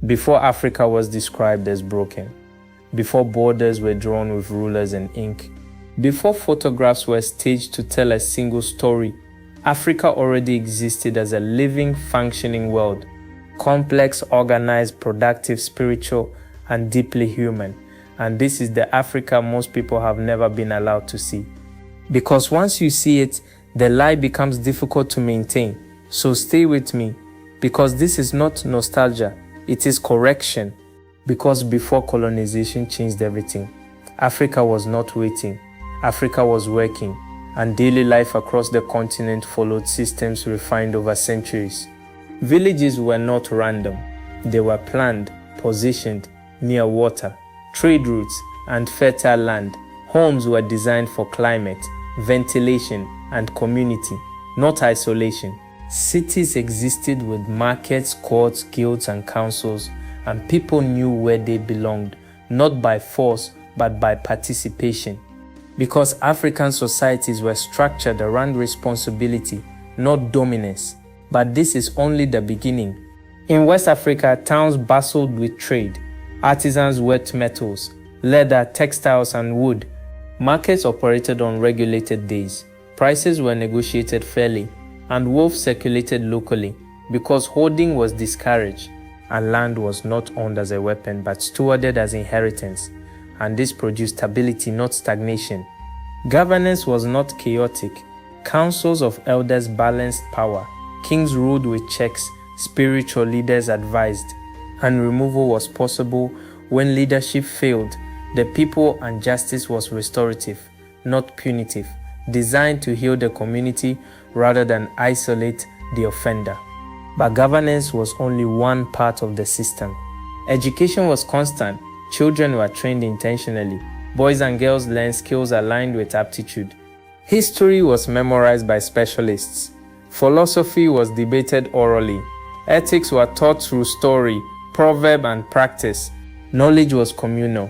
Before Africa was described as broken, before borders were drawn with rulers and ink, before photographs were staged to tell a single story, Africa already existed as a living, functioning world, complex, organized, productive, spiritual, and deeply human. And this is the Africa most people have never been allowed to see. Because once you see it, the lie becomes difficult to maintain. So stay with me, because this is not nostalgia, it is correction. Because before colonization changed everything, Africa was not waiting, Africa was working, and daily life across the continent followed systems refined over centuries. Villages were not random, they were planned, positioned near water, trade routes, and fertile land. Homes were designed for climate, ventilation, and community, not isolation. Cities existed with markets, courts, guilds, and councils, and people knew where they belonged, not by force, but by participation. Because African societies were structured around responsibility, not dominance. But this is only the beginning. In West Africa, towns bustled with trade. Artisans worked metals, leather, textiles, and wood. Markets operated on regulated days. Prices were negotiated fairly, and wealth circulated locally because hoarding was discouraged, and land was not owned as a weapon but stewarded as inheritance. And this produced stability, not stagnation. Governance was not chaotic. Councils of elders balanced power. Kings ruled with checks, spiritual leaders advised, and removal was possible when leadership failed. The people and justice was restorative, not punitive, designed to heal the community rather than isolate the offender. But governance was only one part of the system. Education was constant. Children were trained intentionally. Boys and girls learned skills aligned with aptitude. History was memorized by specialists. Philosophy was debated orally. Ethics were taught through story, proverb, and practice. Knowledge was communal,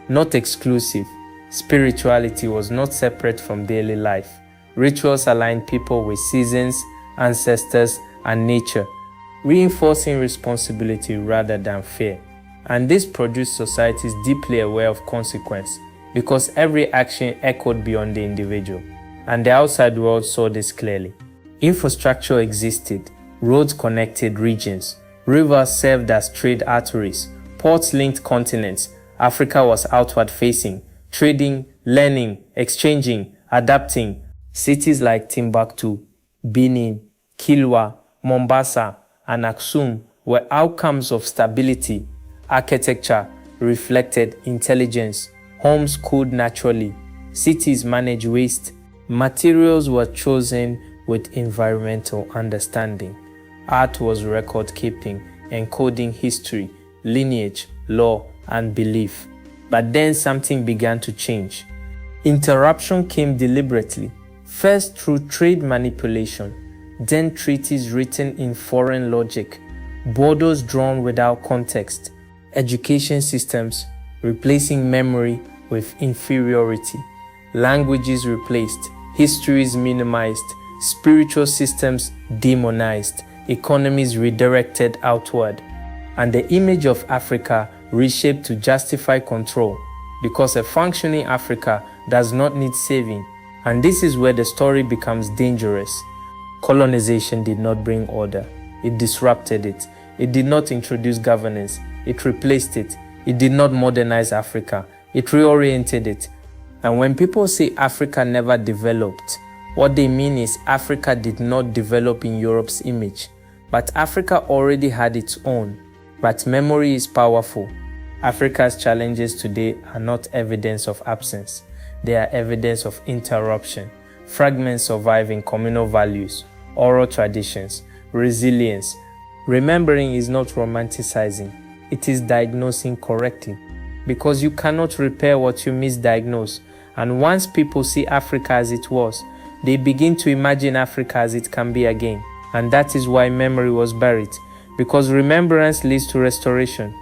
not exclusive. Spirituality was not separate from daily life. Rituals aligned people with seasons, ancestors, and nature, reinforcing responsibility rather than fear. And this produced societies deeply aware of consequence, because every action echoed beyond the individual. And the outside world saw this clearly. Infrastructure existed, roads connected regions, rivers served as trade arteries, ports linked continents. Africa was outward facing, trading, learning, exchanging, adapting. Cities like Timbuktu, Benin, Kilwa, Mombasa, and Aksum were outcomes of stability. Architecture reflected intelligence. Homes cooled naturally. Cities managed waste. Materials were chosen with environmental understanding. Art was record keeping, encoding history, lineage, law, and belief. But then something began to change. Interruption came deliberately, first through trade manipulation, then treaties written in foreign logic, borders drawn without context, education systems replacing memory with inferiority, languages replaced, histories minimized, spiritual systems demonized, economies redirected outward, and the image of Africa reshaped to justify control, because a functioning Africa does not need saving. And this is where the story becomes dangerous. Colonization did not bring order. It disrupted it. It did not introduce governance. It replaced it. It did not modernize Africa. It reoriented it. And when people say Africa never developed, what they mean is Africa did not develop in Europe's image, but Africa already had its own. But memory is powerful. Africa's challenges today are not evidence of absence. They are evidence of interruption. Fragments survive in communal values, oral traditions, resilience. Remembering is not romanticizing. It is diagnosing correctly. Because you cannot repair what you misdiagnose. And once people see Africa as it was, they begin to imagine Africa as it can be again. And that is why memory was buried. Because remembrance leads to restoration.